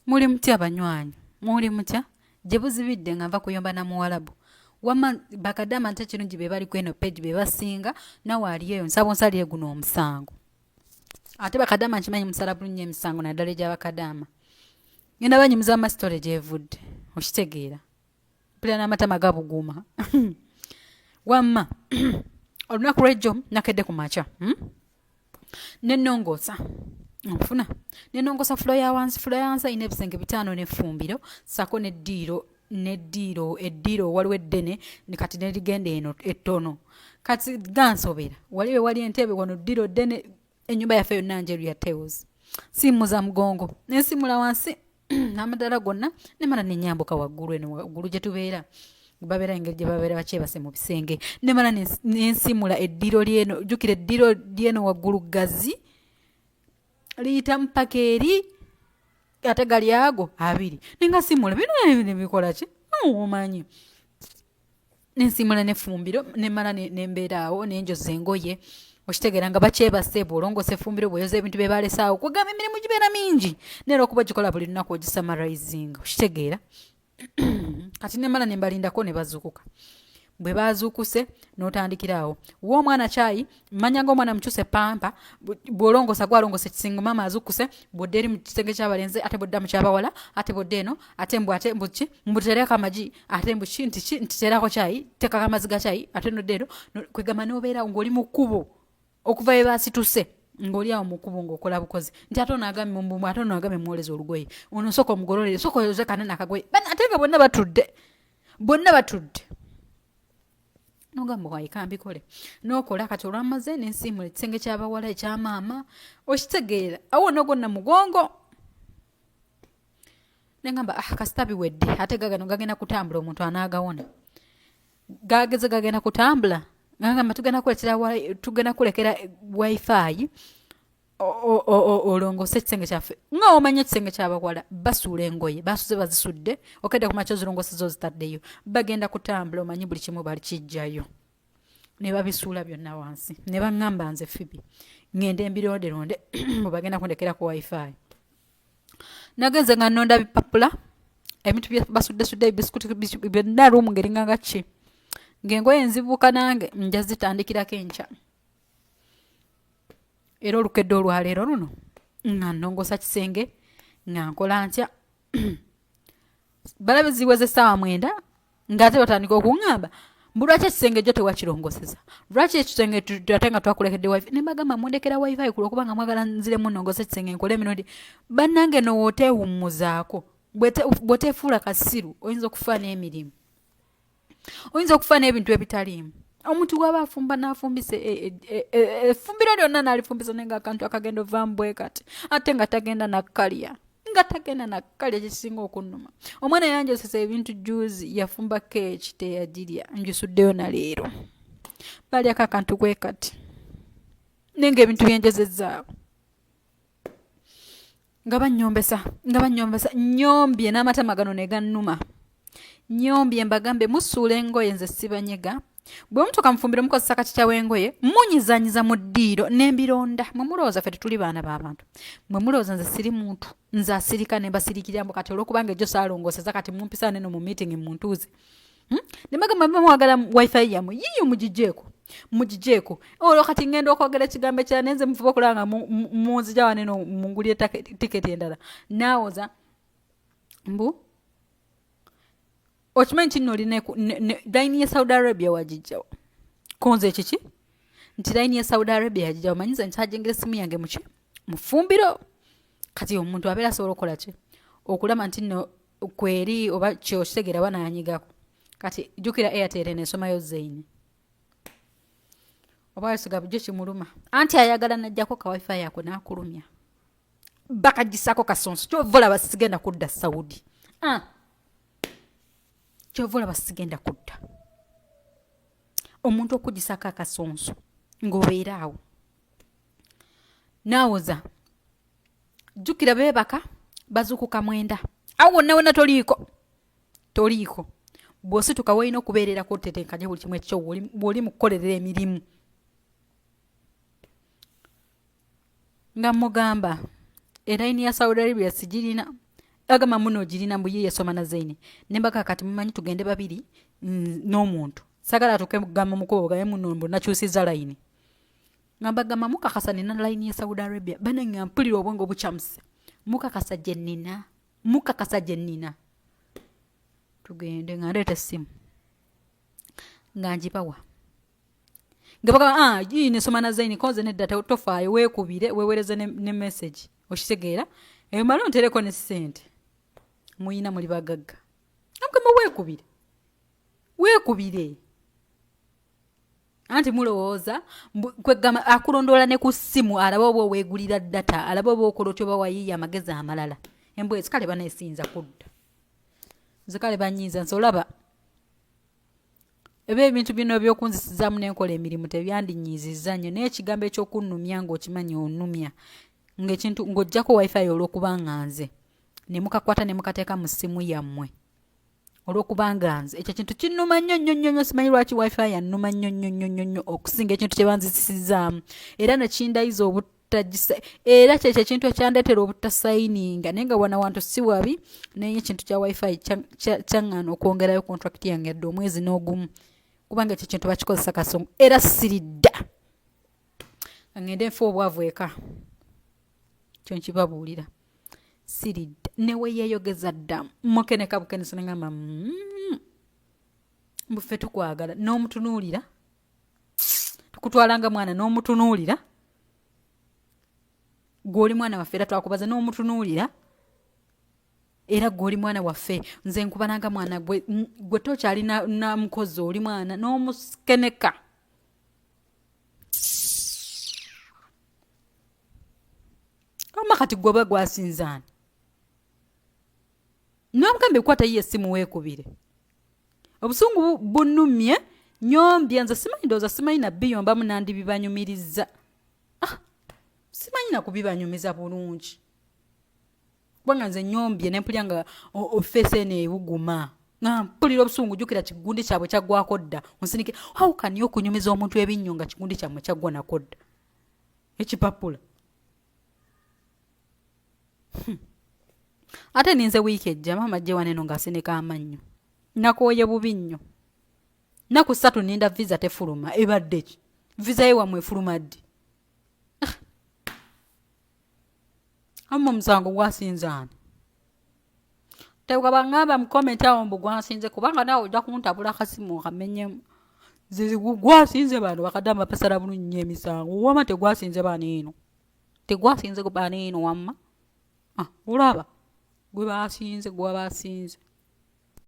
Muli mutya banywanyi? Muli mutya? Gye buzibidde nga nva kuyomba na Muwarabu. Wama bakadaama nte kirungi be bali kweno page be basinga nawe ali eyo nsaba onsalire guno omusango. Ate bakadaama nkimanyi musala bulungi emisango naddala egy'abakadaama. Ngenda banyimuza amasitole gyevudde. Okitegeera. Mpulira n'amatama gabuguuma. Wamma olunaku lw'ejjo nakedde ku makya. Nennongoosa. Nfuna. Nennongoosa fulo ya wansi ine ebisenge 5 n'effumbiro sako eddiiro waliwo eddene kati nerigenda eno ettono. Kati gansobera. Wali entebe wano ddiiro ddene ennyumba yaffe yonna njeru ya tews. Simuza mugongo. Nensimula wansi n'amadala gonna nemala nenyambuka waggulu gye tubeera. Babeera engeri gye babeera bakyebase mu bisenge. Nemala nensimula eddiiro lyeno. Jjukira eddiiro lyeno waggulu gazi. Liyitamu paka eri ate gali ago 2 nenga simula bino bikola ki omanyi nensimula n'effumbiro nemala nembeera awo nenjoza engoye okitegeera nga bakyebase bw'olongosa effumbiro bw'oyoza ebintu bye balesaawo kugamba emirimu gibeera mingi neera okuba gikola buli lunaku ogisummarizing okitegeera kati nemala nembalindako ne bazuukuka bwe bazuukuse n'otandikiraawo w'omwana kyayi mmanya ng'omwana mukyuse pampa bw'olongosa gwalongosa ekisingo mama azuukuse bw'odda eri mu kisenge ky'abalenzi ate bw'odda mu ky'abawala ate bw'odda eno ate mbuki mbutereko amagi ate mbuki ntiterako kyayi tekako amaziga kyayi ate nodda eno kwegamba n'obeera ng'oli mu kkubo okuva bye baasituse ng'oli awo mu kkubo ng'okola bukozi nti ate onaagamye mumbumu ate onaagamye muwoleza olugoye ono sooka omugololere sooka oyoze kanene akagoye ate nga bonna batudde nogamba waika mbikole nokola kati olwamaze nensimula ekisenge ky'abawala ekyamaama okitegeera awo nogonna mugongo nengamba kasita biwedde ate gagano gagenda kutambula omuntu anaagawona gagenda kutambula ngamba tugenda kulekera wifii olongose ekisenge kyaffe nga omanya ekisenge ky'abawala basuula engoye basuze bazisudde okedde ku makya ozirongoseza ozitaddeyo bagenda kutambula omanyi buli kimu bali kijjayo ne babisuula byonna wansi ne baŋŋamba nze Phoebe ngende embironderonde bwe bagenda kundekera ku wifii nagenze nga nnonda bipapula ebintu bye basuddesudde ebisikuti byonna ruumu ngeringa nga ki ng'engoye enzibuuka nange nja zitandikirako enkya era olukedde olwaleero luno nga nnongosa kisenge nga nkola ntya balabe ziweze essaawa 9 ng'ate batandika okuŋŋamba lwaki ekisenge gyo tewakirongoseza lwaki ekisenge ate nga twakulekedde wifi ne mbagamba mundekera wifi kubanga mwagala nziremu nnongosa ekisenge nkole emirundi bannange nowootewummuzaako bw'oteefuula kasiru oyinza okufa n'emirimu oyinza okufa n'ebintu ebitaliimu omuntu waba afumba n'afumbise effumbiro lyonna n'alifumbisa nenga akantu akagenda ovaamu bwe kati ate nga tagenda nakkalya ekisinga okunnuma omwana yanjosesa ebintu juzi yafumba keeki teyagirya njusuddeyo na leero balyako akantu bwe kati nenga ebintu byenjozezaawo nga bannyombesa nyombye n'amatama gano ne gannuma nyombye mbagambe musuula engoye nze sibanyega bwe mutuuka mufumbire mukozesa kati kyawengoye munyizanyiza mu ddiiro n'embironda mwe mulowooza ffe tetuli baana b'abantu mwe mulowooza nze siri muntu nze asirika ne mbasirikira mbu kati olw'okubanga ejjo saalongooseza kati mumpisa neno mu meeting muntuuze ne mbagamba mwagala wifi yammwe yiyo mugijeeko olwo kati ngenda okwogera ekigambo ekirala nenze mufuba okulaba nga munzija waneno mungulye tiketi endala naawoza mbu okimanyi kino olina layini ya Saudi Arabia wagijjawo konze kiki nti layini ya Saudi Arabia yagijjawo manyiza nti hajengera essimu yange mufumbiro kati omuntu abeera asobola okukola ki okulaba nti nno kweri oba kyokitegeera bananyigako kati jjukira Airtel nesomayo zeini oba yosiga bujjo kimuluma anti ayagala najjako ka wifi yako n'akulumya bakagisako kasonso kyovola basigenda kudda Saudi kyovola basigenda kudda omuntu okugisako akasonso ng'obeera awo naawoza jjukira beebaka bazuukuka 9 awo wonna toliiko bw'osituka walina okubeererako otetenkanya buli kimu ekyo bw'oli mu kukolerera emirimu nga mugamba elayini ya Saudi Arabia sigirina agamba muno girina mbu ye yasoma na Zaini nembaga kati mumanyi tugende babiri n'omuntu sagala tukegamba mukobo gaye muno mbu nakyusiza line ngambagamba mukakasa nina line ya Saudi Arabia bananga mpulira obwongo buchamuse mukakasa jennina tugende ngaleeta simu nganjipawa ngabaga yine soma na Zaini koze ne data tofaayo weekubire wewereze ne message okitegeera eyo malo ntereko ne sente muyina muli bagagga amugamba weekubire anti mulowooza kwegamba akulondoola ne ku ssimu alaba oba weegulira data alaba oba okolotyo bawayiya amagezi amalala embwe zikale baneesinza kudda zikale banyiiza nsolaba ebe ebintu bino ebyokunzisizaamu n'enkola emirimu tebyandinyiizizza nnyo naye ekigambo ekyokunnumya ng'okimanyi onnumya ng'ekintu ng'oggyako wifi olw'okuba nga nze ne mukakwata ne mukateeka mu ssimu yammwe olw'okuba nga nze ekyo kintu kinnuma nnyo simanyi lwaki wifi yannuma nnyo okusinga ekintu kye banzisizaamu era nekindayiza obutagisa era kyekyo ekintu ekyandeetera obutasayininga naye nga wana wantu si wabi naye ekintu kya wifi kyaŋŋaana okwongerayo contract yange yadde omwezi n'ogumu kubanga ekyo kintu bakikozesa kasonga era siridda ngende nfa obwavu eka kyo nkibabuulira siridda newe yeeyogeza dda mukeneka bukenesa nengamba mbufe tukwagala n'omutunuulira tukutwalanga mwana n'omutunuulira gw'oli mwana waffe era twakubaza n'omutunuulira era gw'oli mwana waffe nze nkubananga mwana gwe tokyali na mukozi oli mwana n'omukeneka ama kati gwoba gwasinzaani n'omugambe kwata ye essimu weekubire obusungu bunnumye nyombye nze simanyi ndowooza simanyi nabiyombamu nandibibanyumiriza simanyi nakubibanyumiza bulungi kubanga nze nyombye nempulya nga ofeesi eno ebuguma nga mpulira obusungu jjukira kigundi kyabwe kyaggwako dda onsinike hawukani okunyumiza omuntu ebinnyo nga kigundi kyammwe kyaggwa nako dda ekipapula ate ninze wiiki ejja maama ajje waneno ng'asinika amannyo nakooye bubi nnyo naku 3 ninda visa tefuluma ebadde ki visa ye wamwe efuluma ddi amma omusango gwasinzaani tebwabangamba mu komenti awo mbu gwasinze kubanga naawe ojja kuntabula akasimu okamenyemu gwasinze bano bakadama pasala bulungi nnyo emisango wama tegwasinze bano eno tegwasinze bano eno wamma ulaba gwe basinze gwa basinze